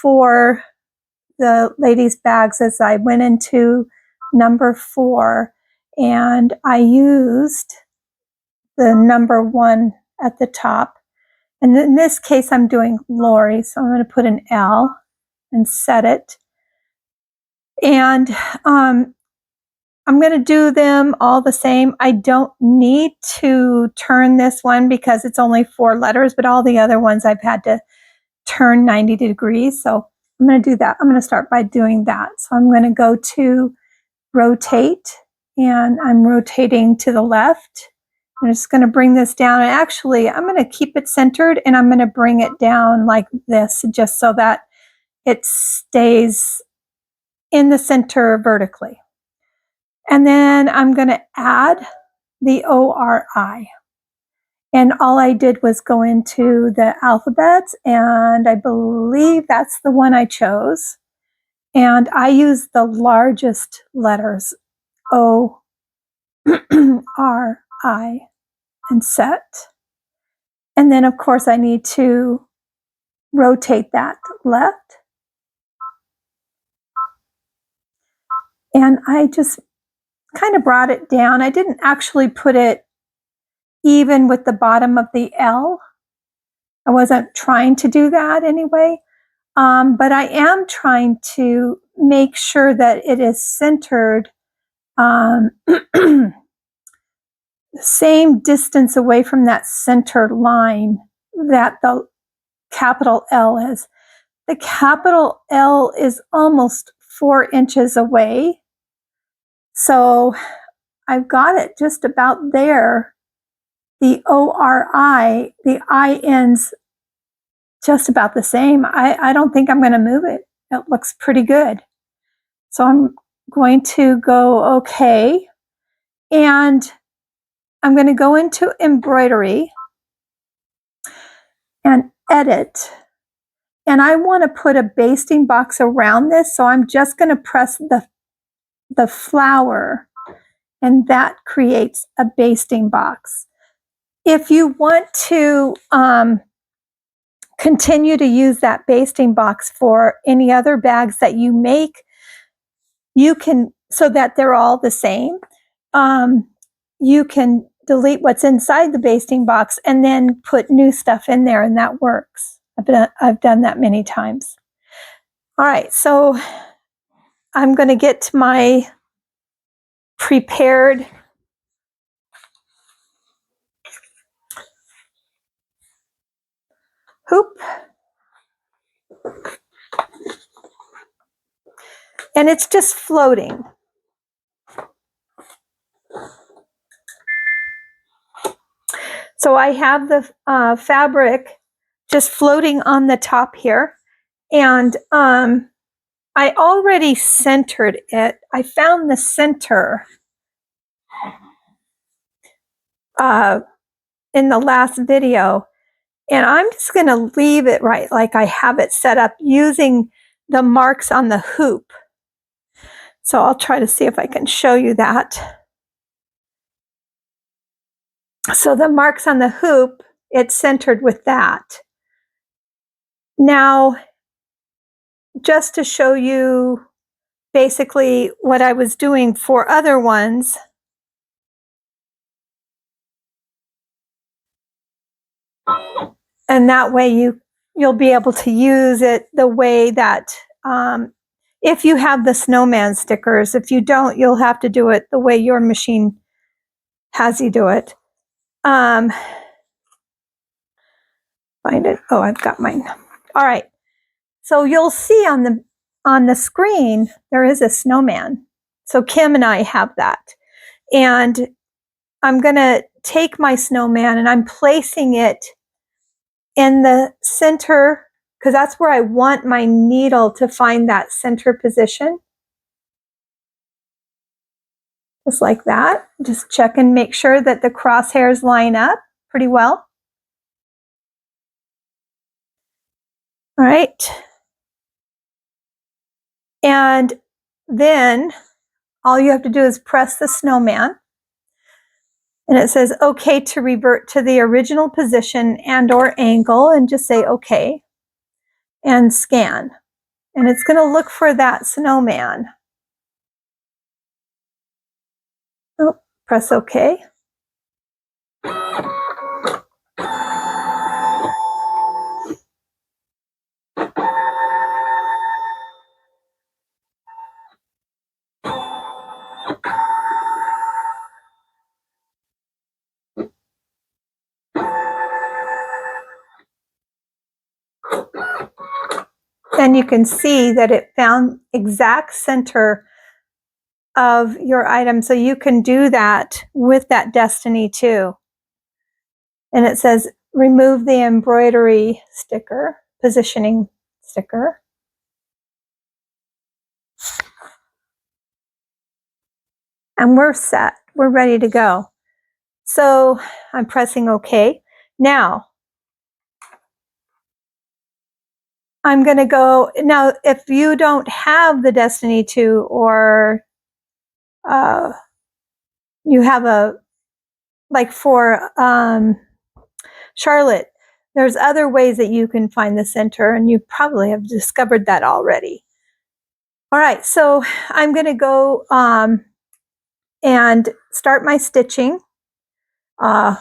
for the ladies' bags is I went into number 4 and I used the number 1 at the top. And in this case, I'm doing Lori, so I'm going to put an L and set it. And I'm going to do them all the same. I don't need to turn this one because it's only 4 letters, but all the other ones I've had to turn 90 degrees. So I'm going to do that. I'm going to start by doing that. So I'm going to go to rotate, and I'm rotating to the left. I'm just going to bring this down, and actually I'm going to keep it centered, and I'm going to bring it down like this just so that it stays in the center vertically. And then I'm going to add the ORI. And all I did was go into the alphabets, and I believe that's the one I chose. And I used the largest letters, O, R, I, and set. And then, of course, I need to rotate that left. And I just kind of brought it down. I didn't actually put it even with the bottom of the L. I wasn't trying to do that anyway. But I am trying to make sure that it is centered the same distance away from that center line that the capital L is. The capital L is almost 4 inches away. So I've got it just about there. The ORI, the I ends just about the same. I don't think I'm going to move it. It looks pretty good. So I'm going to go OK. And I'm going to go into embroidery and edit. And I want to put a basting box around this. So I'm just going to press the flower, and that creates a basting box. If you want to continue to use that basting box for any other bags that you make, you can, so that they're all the same, you can delete what's inside the basting box and then put new stuff in there, and that works. I've done that many times. All right, so I'm going to get to my prepared hoop. And it's just floating. So I have the fabric just floating on the top here. And I already centered it. I found the center in the last video. And I'm just going to leave it right like I have it set up using the marks on the hoop. So I'll try to see if I can show you that. So the marks on the hoop, it's centered with that. Now, just to show you basically what I was doing for other ones, and that way you'll be able to use it the way that if you have the snowman stickers. If you don't, you'll have to do it the way your machine has you do it. Find it. Oh, I've got mine. All right. So you'll see on the screen there is a snowman. So Kim and I have that. And I'm going to take my snowman and I'm placing it in the center, because that's where I want my needle to find that center position. Just like that. Just check and make sure that the crosshairs line up pretty well. All right. And then all you have to do is press the snowman. And it says, OK to revert to the original position and or angle, and just say OK and scan. And it's going to look for that snowman. Oh, press OK. And you can see that it found exact center of your item. So you can do that with that Destiny too. And it says, remove the embroidery sticker, positioning sticker. And we're set. We're ready to go. So I'm pressing OK. Now, I'm going to go. Now, if you don't have the Destiny 2 or you have a, like for Charlotte, there's other ways that you can find the center, and you probably have discovered that already. All right, so I'm going to go and start my stitching. And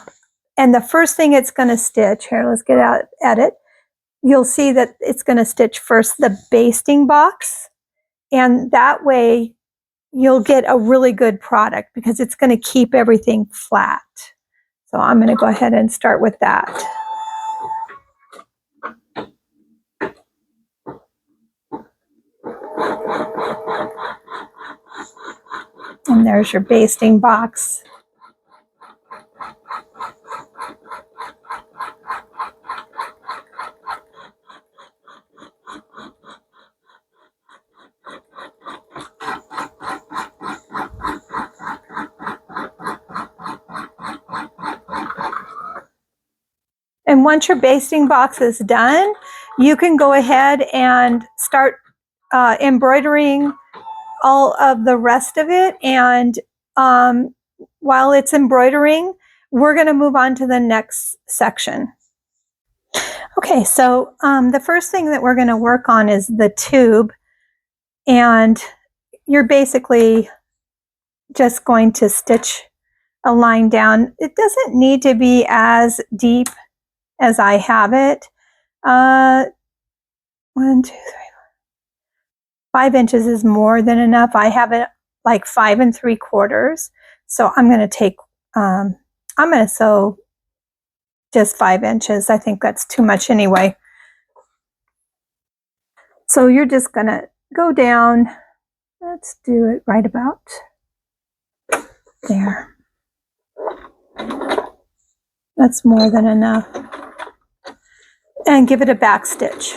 the first thing it's going to stitch, here, let's get out at it. You'll see that it's going to stitch first the basting box, and that way you'll get a really good product because it's going to keep everything flat. So I'm going to go ahead and start with that. And there's your basting box. And once your basting box is done, you can go ahead and start embroidering all of the rest of it. And while it's embroidering, we're going to move on to the next section. Okay, so the first thing that we're going to work on is the tube. And you're basically just going to stitch a line down. It doesn't need to be as deep as I have it. 1, 2, 3, 5 inches is more than enough. I have it like 5 3/4. So I'm going to take, I'm going to sew just 5 inches. I think that's too much anyway. So you're just going to go down. Let's do it right about there. That's more than enough. And give it a back stitch.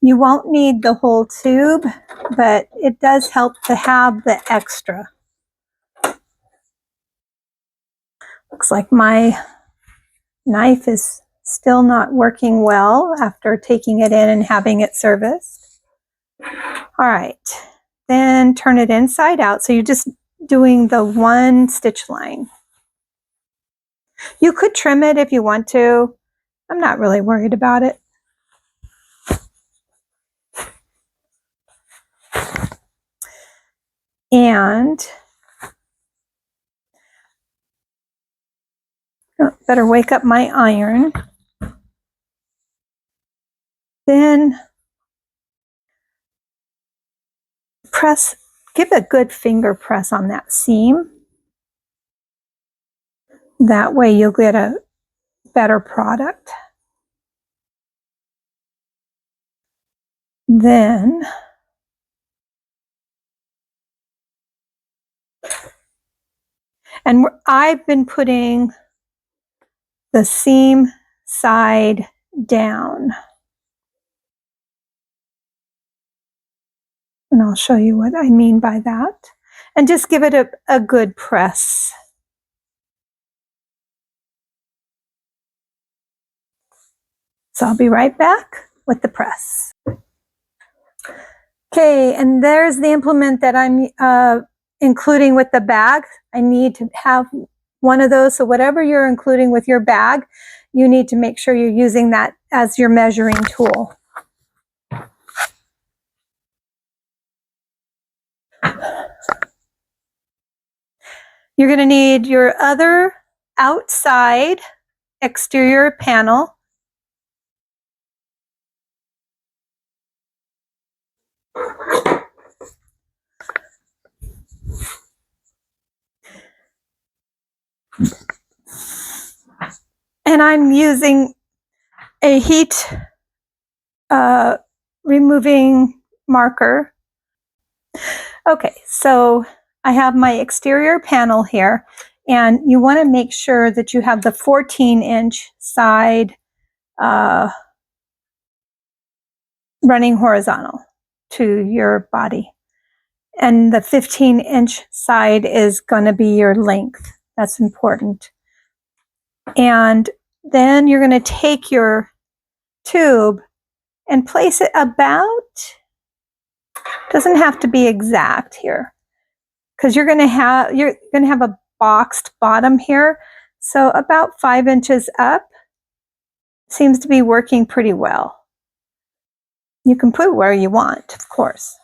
You won't need the whole tube, but it does help to have the extra. Looks like my knife is still not working well after taking it in and having it serviced. All right, then turn it inside out. So you're just doing the one stitch line. You could trim it if you want to. I'm not really worried about it. And better wake up my iron. Then press, give a good finger press on that seam. That way you'll get a better product. Then and I've been putting the seam side down. And I'll show you what I mean by that. And just give it a good press. So I'll be right back with the press. Okay, and there's the implement that I'm including with the bag. I need to have one of those, so whatever you're including with your bag, you need to make sure you're using that as your measuring tool. You're going to need your other outside exterior panel. And I'm using a heat removing marker. Okay, so I have my exterior panel here, and you want to make sure that you have the 14-inch side running horizontal to your body. And the 15-inch side is going to be your length. That's important. And then you're going to take your tube and place it about, doesn't have to be exact here, because you're going to have a boxed bottom here. So about 5 inches up seems to be working pretty well. You can put where you want, of course.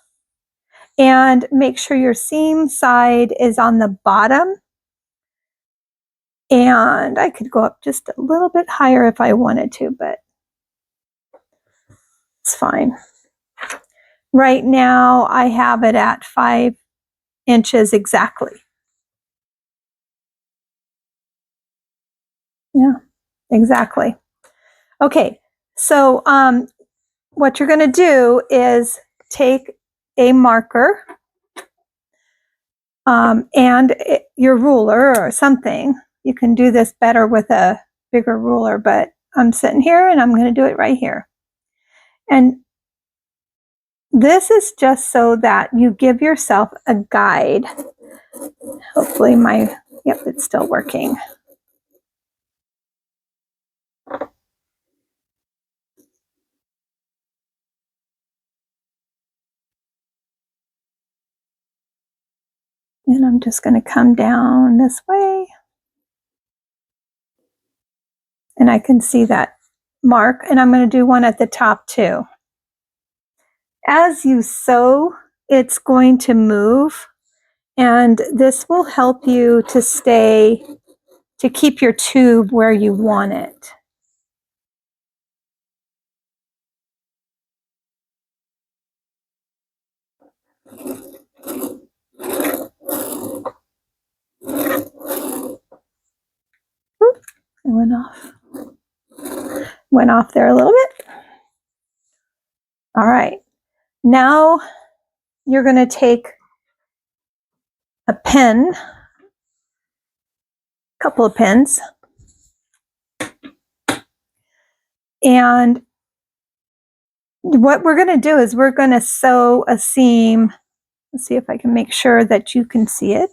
And make sure your seam side is on the bottom. And I could go up just a little bit higher if I wanted to, but it's fine. Right now, I have it at 5 inches exactly. Yeah, exactly. Okay, so what you're going to do is take a marker and your ruler or something. You can do this better with a bigger ruler, but I'm sitting here and I'm going to do it right here. And this is just so that you give yourself a guide. Hopefully yep, it's still working. And I'm just going to come down this way. And I can see that mark, and I'm going to do one at the top too. As you sew, it's going to move, and this will help you to keep your tube where you want it. It went off there a little bit. All right, now you're going to take a pen, a couple of pens, and what we're going to do is we're going to sew a seam. Let's see if I can make sure that you can see it.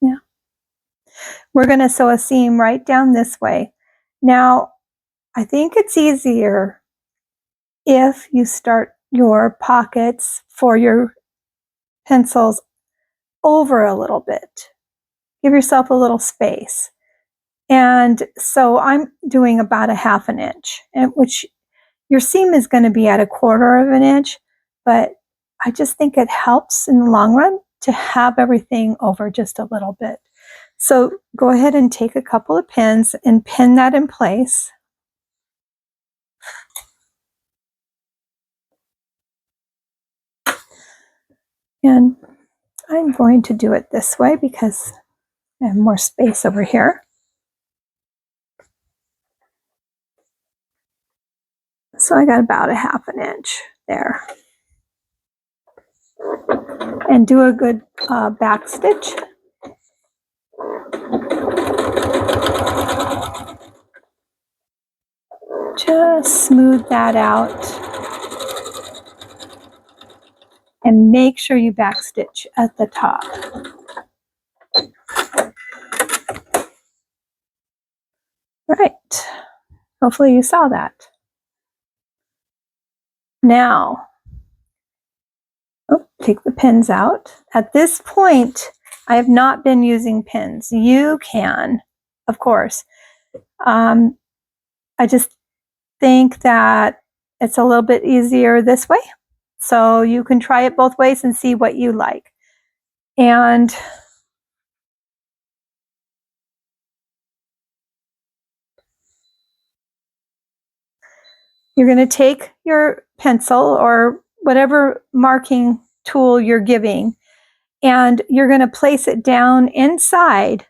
Yeah. We're going to sew a seam right down this way. Now, I think it's easier if you start your pockets for your pencils over a little bit. Give yourself a little space. And so I'm doing about 1/2 inch, which your seam is going to be at 1/4 inch, but I just think it helps in the long run to have everything over just a little bit. So go ahead and take a couple of pins and pin that in place. And I'm going to do it this way because I have more space over here. So I got about 1/2 inch there. And do a good back stitch. Just smooth that out. and make sure you backstitch at the top. Right. Hopefully you saw that. Now, take the pins out. At this point, I have not been using pins. You can, of course. I just think that it's a little bit easier this way. So you can try it both ways and see what you like. And you're going to take your pencil or whatever marking tool you're giving, and you're going to place it down inside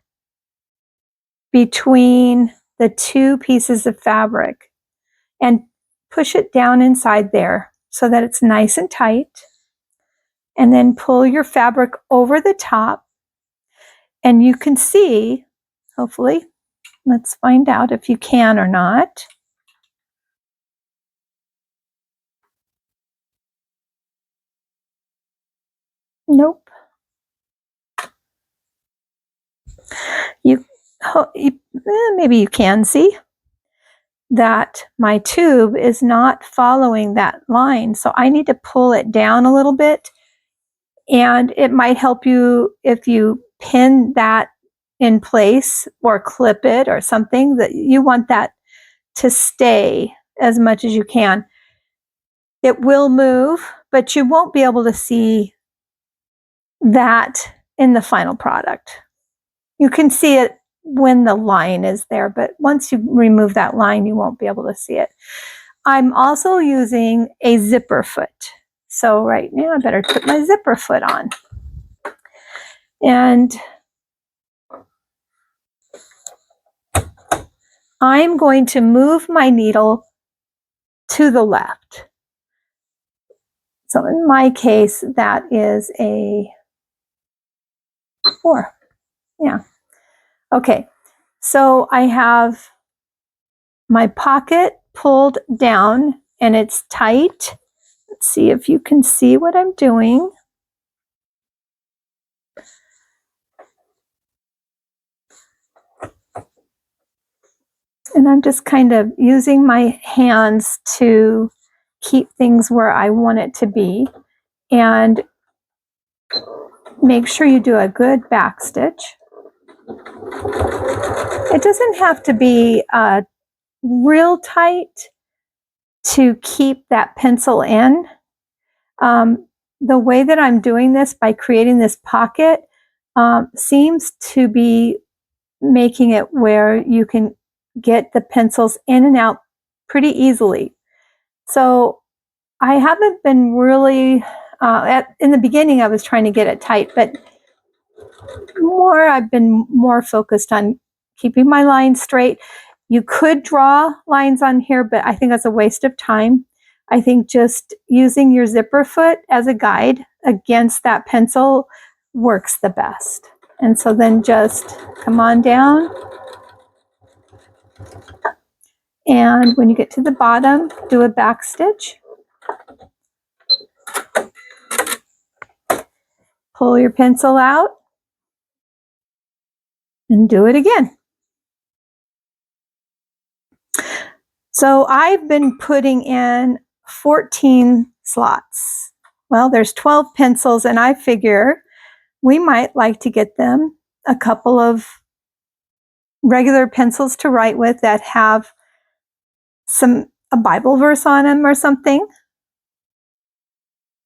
between the two pieces of fabric and push it down inside there so that it's nice and tight. And then pull your fabric over the top, and you can see, hopefully, let's find out if you can or not. Nope. Maybe you can see that my tube is not following that line. So I need to pull it down a little bit, and it might help you if you pin that in place or clip it or something, that you want that to stay as much as you can. It will move, but you won't be able to see that in the final product. You can see it when the line is there, but once you remove that line, you won't be able to see it. I'm also using a zipper foot. So right now I better put my zipper foot on. And I'm going to move my needle to the left. So in my case, that is a 4. Yeah. Okay. So I have my pocket pulled down and it's tight. Let's see if you can see what I'm doing. And I'm just kind of using my hands to keep things where I want it to be. And make sure you do a good back stitch. It doesn't have to be real tight to keep that pencil in. The way that I'm doing this by creating this pocket seems to be making it where you can get the pencils in and out pretty easily. So I haven't been really, in the beginning I was trying to get it tight, but I've been more focused on keeping my lines straight. You could draw lines on here, but I think that's a waste of time. I think just using your zipper foot as a guide against that pencil works the best. And so then just come on down. And when you get to the bottom, do a back stitch. Pull your pencil out and do it again. So I've been putting in 14 slots. Well, there's 12 pencils, and I figure we might like to get them a couple of regular pencils to write with that have a Bible verse on them or something.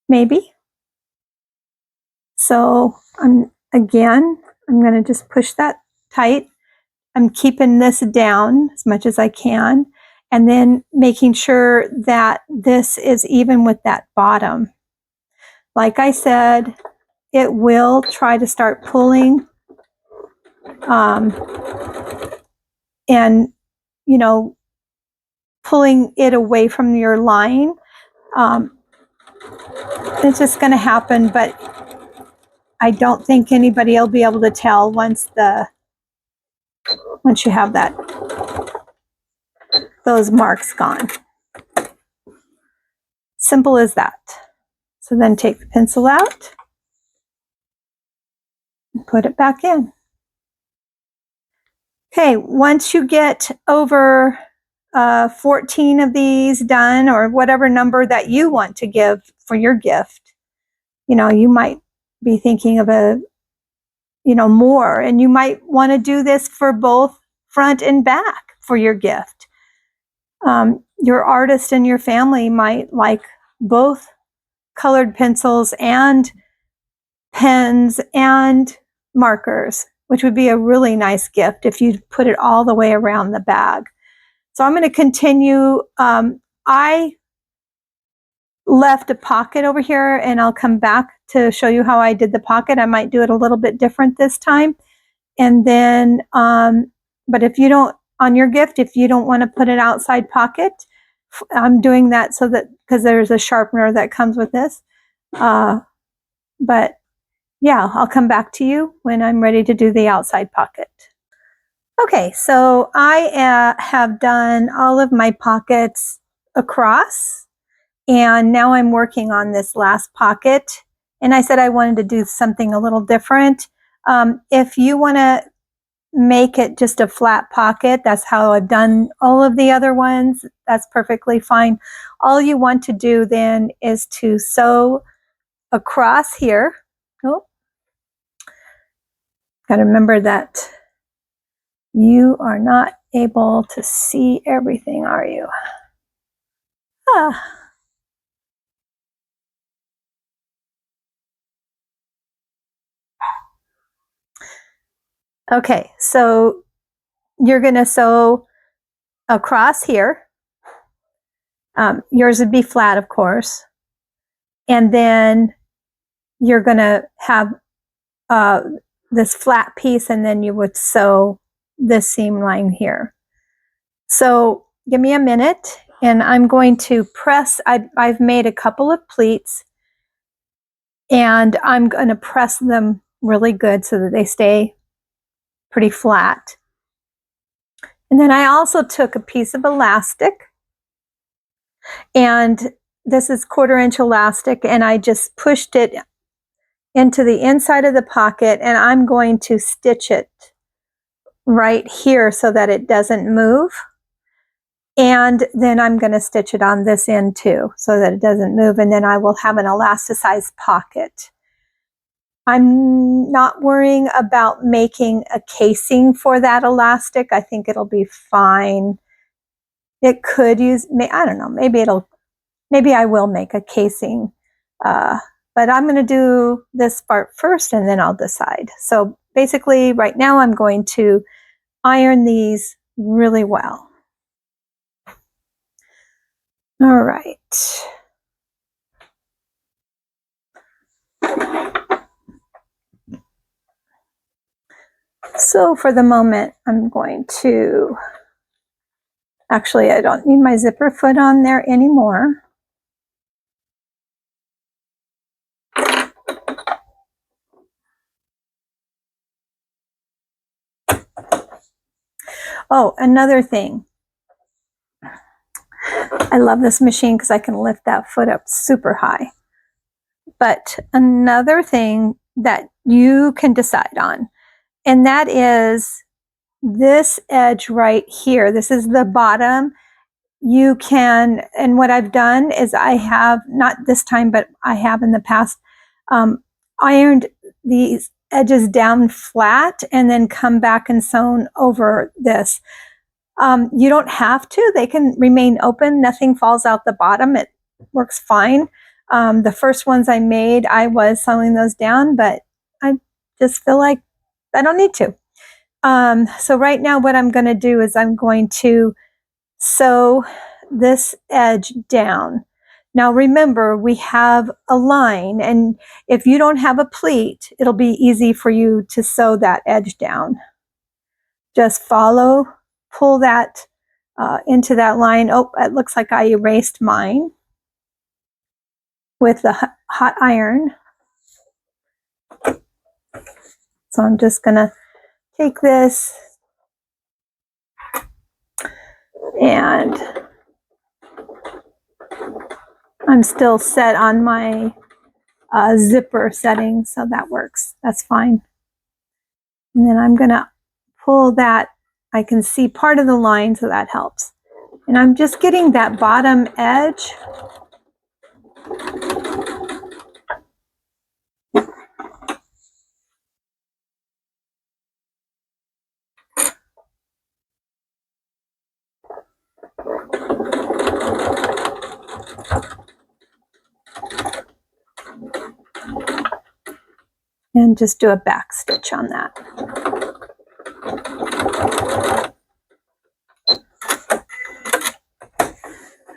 Maybe. So I'm going to just push that tight. I'm keeping this down as much as I can, and then making sure that this is even with that bottom. Like I said, it will try to start pulling, and pulling it away from your line. It's just going to happen, but I don't think anybody will be able to tell once you have those marks gone. Simple as that. So then take the pencil out and put it back in. Okay, once you get over 14 of these done, or whatever number that you want to give for your gift, you know, you might be thinking of more, and you might want to do this for both front and back for your gift. Your artist and your family might like both colored pencils and pens and markers, which would be a really nice gift if you put it all the way around the bag. So I'm going to continue. I left a pocket over here, and I'll come back to show you how I did the pocket. I might do it a little bit different this time. And then, but if you don't, on your gift, if you don't want to put an outside pocket, I'm doing that so that, because there's a sharpener that comes with this. But yeah, I'll come back to you when I'm ready to do the outside pocket. Okay, so I have done all of my pockets across, and now I'm working on this last pocket. And I said I wanted to do something a little different. If you want to make it just a flat pocket, that's how I've done all of the other ones. That's perfectly fine. All you want to do then is to sew across here. Oh, got to remember that you are not able to see everything, are you? Ah. Okay, so you're going to sew across here. Yours would be flat, of course. And then you're going to have this flat piece, and then you would sew this seam line here. So give me a minute, and I'm going to press. I've made a couple of pleats, and I'm going to press them really good so that they stay pretty flat. And then I also took a piece of elastic, and this is 1/4-inch elastic, and I just pushed it into the inside of the pocket, and I'm going to stitch it right here so that it doesn't move. And then I'm going to stitch it on this end too so that it doesn't move, and then I will have an elasticized pocket. I'm not worrying about making a casing for that elastic. I think it'll be fine. It could use, I don't know, maybe I will make a casing. But I'm going to do this part first, and then I'll decide. So basically right now I'm going to iron these really well. All right. So for the moment, I'm going to, actually, I don't need my zipper foot on there anymore. Oh, another thing. I love this machine because I can lift that foot up super high. But another thing that you can decide on, and that is this edge right here. This is the bottom. You can, and what I've done is I have, not this time, but I have in the past, ironed these edges down flat and then come back and sewn over this. You don't have to. They can remain open. Nothing falls out the bottom. It works fine. The first ones I made, I was sewing those down, but I just feel like I don't need to. So right now what I'm going to do is I'm going to sew this edge down. Now remember, we have a line, and if you don't have a pleat, it'll be easy for you to sew that edge down. Just pull that into that line. Oh, it looks like I erased mine with the hot iron. So I'm just gonna take this and I'm still set on my zipper setting, so that works. That's fine. And then I'm going to pull that. I can see part of the line, so that helps. And I'm just getting that bottom edge. And just do a back stitch on that.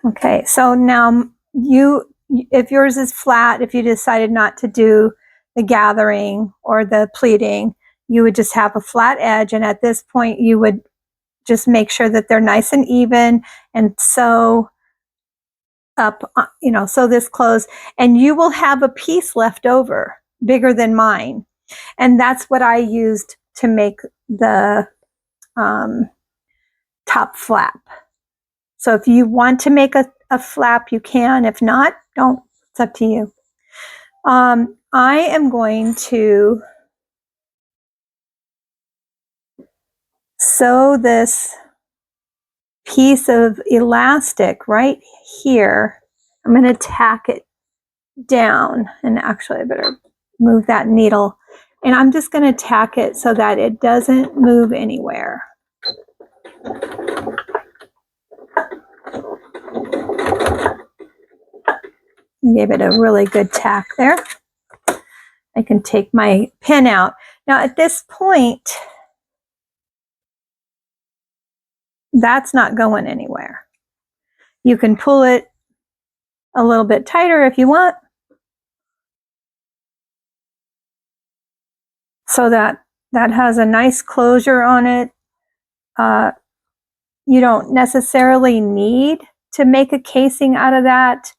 Okay, so now if yours is flat, if you decided not to do the gathering or the pleating, you would just have a flat edge, and at this point you would just make sure that they're nice and even and sew up, sew this close, and you will have a piece left over bigger than mine. And that's what I used to make the top flap. So if you want to make a flap, you can. If not, don't. It's up to you. I am going to sew this piece of elastic right here. I'm going to tack it down, and actually I better move that needle, and I'm just going to tack it so that it doesn't move anywhere. Gave it a really good tack there. I can take my pin out. Now at this point, that's not going anywhere. You can pull it a little bit tighter if you want, so that has a nice closure on it. You don't necessarily need to make a casing out of that,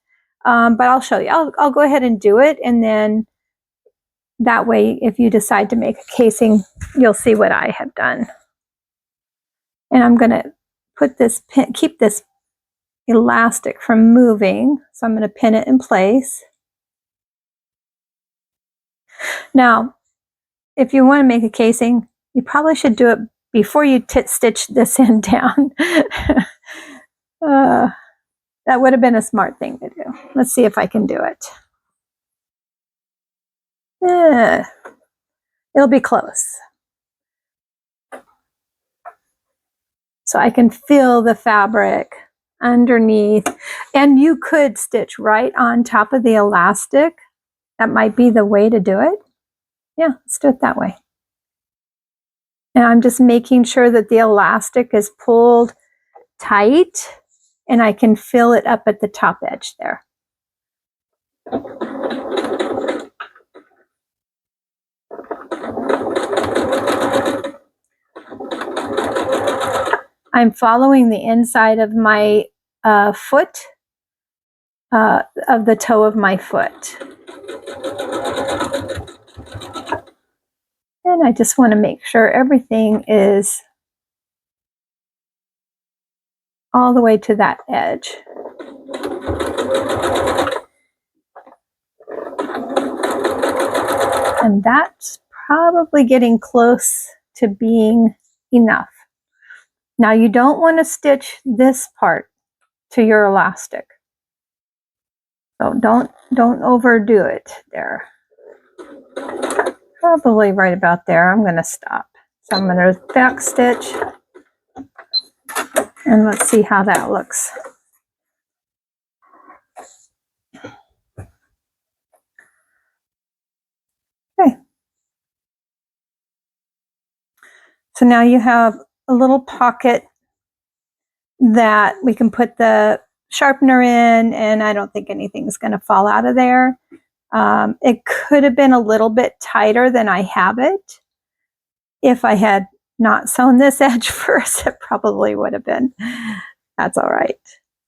but I'll show you. I'll go ahead and do it, and then that way if you decide to make a casing, you'll see what I have done. And I'm going to put this pin, keep this elastic from moving, so I'm going to pin it in place. Now, if you want to make a casing, you probably should do it before you stitch this end down. That would have been a smart thing to do. Let's see if I can do it. It'll be close. So I can feel the fabric underneath, and you could stitch right on top of the elastic. That might be the way to do it. Yeah, let's do it that way. And I'm just making sure that the elastic is pulled tight, and I can feel it up at the top edge there. I'm following the inside of my foot, of the toe of my foot. And I just want to make sure everything is all the way to that edge. And that's probably getting close to being enough. Now you don't want to stitch this part to your elastic. So don't overdo it there. Probably right about there. I'm going to stop. So I'm going to back stitch, and let's see how that looks. Okay. So now you have a little pocket that we can put the sharpener in, and I don't think anything's going to fall out of there. It could have been a little bit tighter than I have it. If I had not sewn this edge first, it probably would have been. That's all right.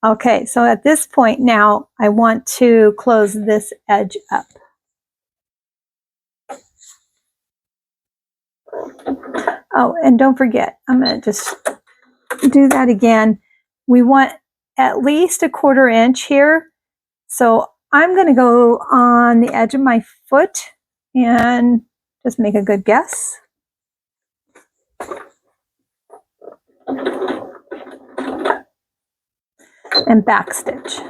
Okay, so at this point now, I want to close this edge up. Oh, and don't forget, I'm going to just do that again. We want at least 1/4 inch here. So I'm going to go on the edge of my foot and just make a good guess. And backstitch.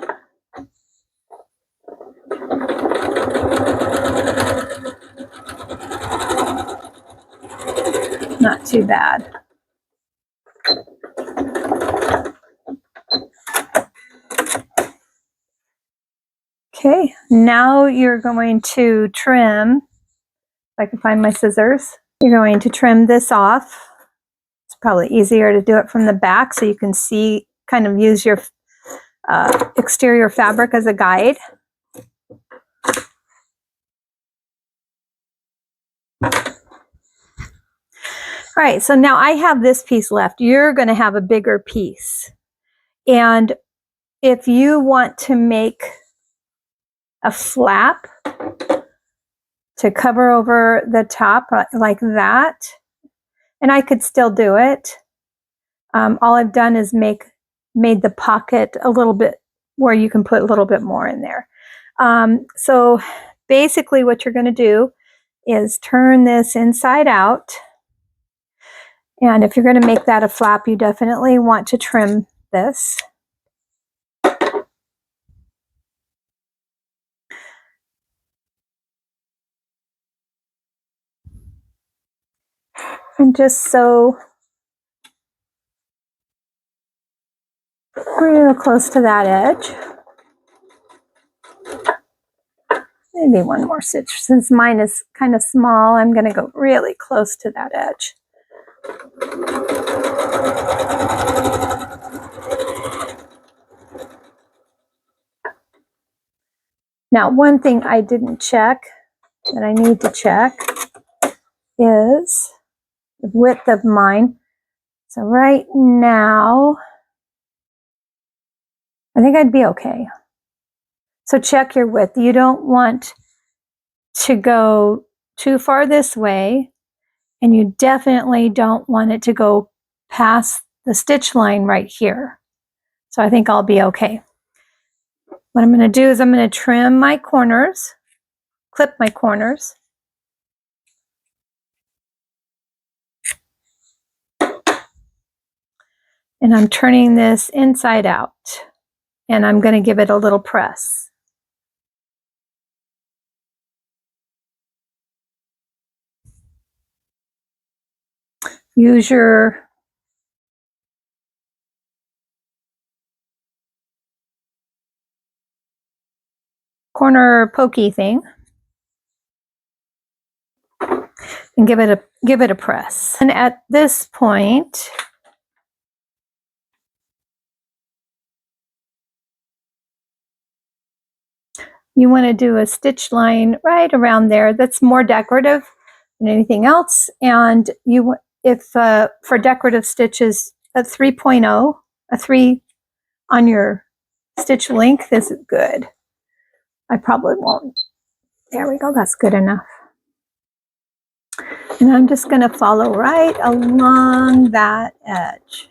Not too bad. Okay, now you're going to trim, if I can find my scissors, you're going to trim this off. It's probably easier to do it from the back so you can see, kind of use your exterior fabric as a guide. All right, so now I have this piece left. You're going to have a bigger piece. And if you want to make a flap to cover over the top like that, and I could still do it. All I've done is made the pocket a little bit where you can put a little bit more in there. So basically what you're going to do is turn this inside out. And if you're going to make that a flap, you definitely want to trim this. And just sew real close to that edge. Maybe one more stitch. Since mine is kind of small, I'm going to go really close to that edge. Now, one thing I didn't check that I need to check is the width of mine. So right now, I think I'd be okay. So check your width. You don't want to go too far this way, and you definitely don't want it to go past the stitch line right here. So I think I'll be okay. What I'm going to do is I'm going to trim my corners, clip my corners. And I'm turning this inside out, and I'm going to give it a little press. Use your corner pokey thing and give it a press. And at this point, you want to do a stitch line right around there that's more decorative than anything else. And if for decorative stitches, a 3.0, a 3 on your stitch length is good. I probably won't. There we go, that's good enough. And I'm just going to follow right along that edge.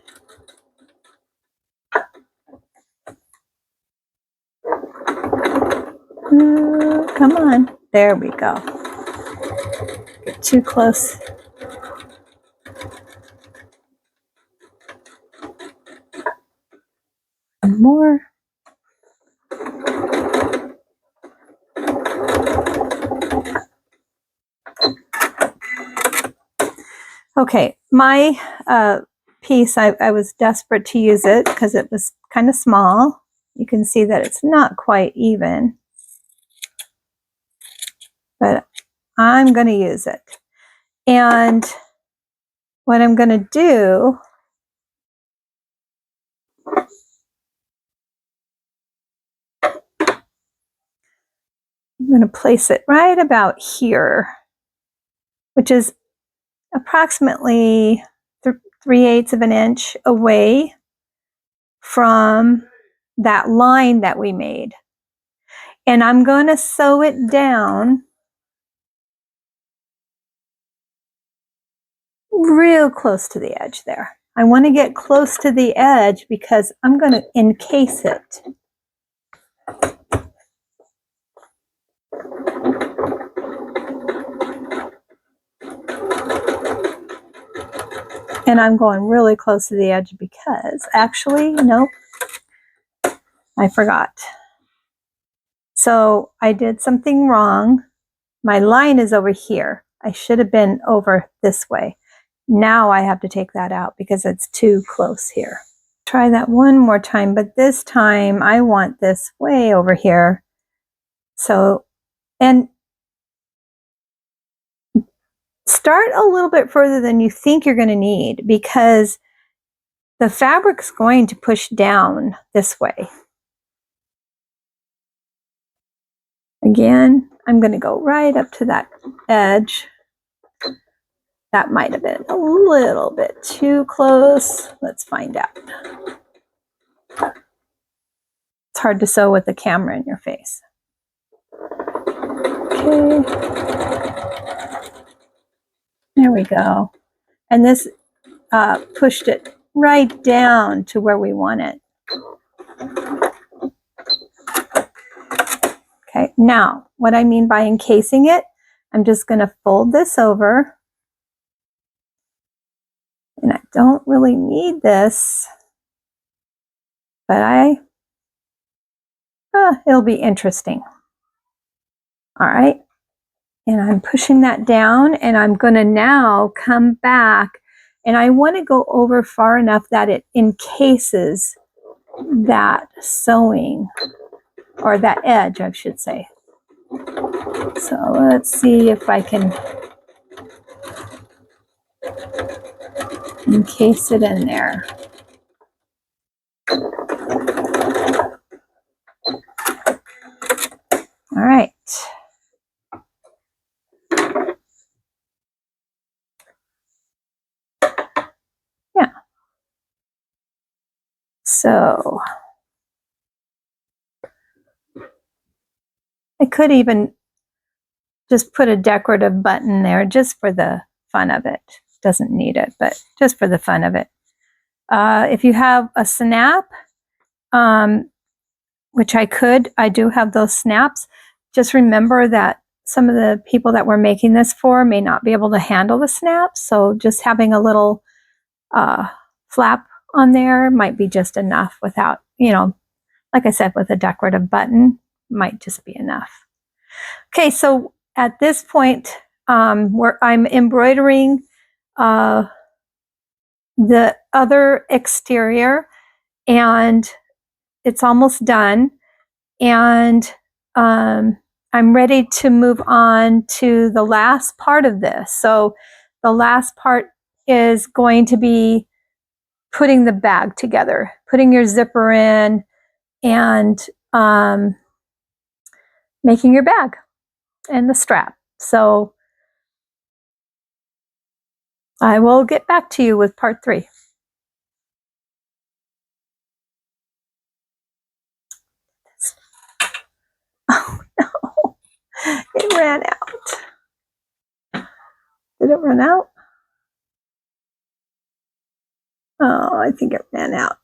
Come on. There we go. Get too close. And more. Okay, my piece, I was desperate to use it because it was kind of small. You can see that it's not quite even, but I'm going to use it. And what I'm going to do, I'm going to place it right about here, which is approximately 3/8 of an inch away from that line that we made. And I'm going to sew it down real close to the edge there. I want to get close to the edge because I'm going to encase it. And I'm going really close to the edge because actually, nope, I forgot. So I did something wrong. My line is over here. I should have been over this way. Now I have to take that out because it's too close here. Try that one more time, but this time I want this way over here. So, and start a little bit further than you think you're going to need because the fabric's going to push down this way. Again, I'm going to go right up to that edge. That might have been a little bit too close. Let's find out. It's hard to sew with the camera in your face. Okay. There we go. And this pushed it right down to where we want it. Okay, now what I mean by encasing it, I'm just going to fold this over. And I don't really need this, but it'll be interesting. All right, and I'm pushing that down, and I'm going to now come back, and I want to go over far enough that it encases that sewing, or that edge, I should say. So let's see if I can encase it in there. All right. Yeah. So I could even just put a decorative button there just for the fun of it. Doesn't need it, but just for the fun of it. If you have a snap, which I do have those snaps. Just remember that some of the people that we're making this for may not be able to handle the snaps. So just having a little flap on there might be just enough without, like I said, with a decorative button might just be enough. Okay, so at this point, where I'm embroidering the other exterior, and it's almost done. And I'm ready to move on to the last part of this. So the last part is going to be putting the bag together, putting your zipper in, and making your bag and the strap. So I will get back to you with part 3. Oh no, it ran out. Did it run out? Oh, I think it ran out.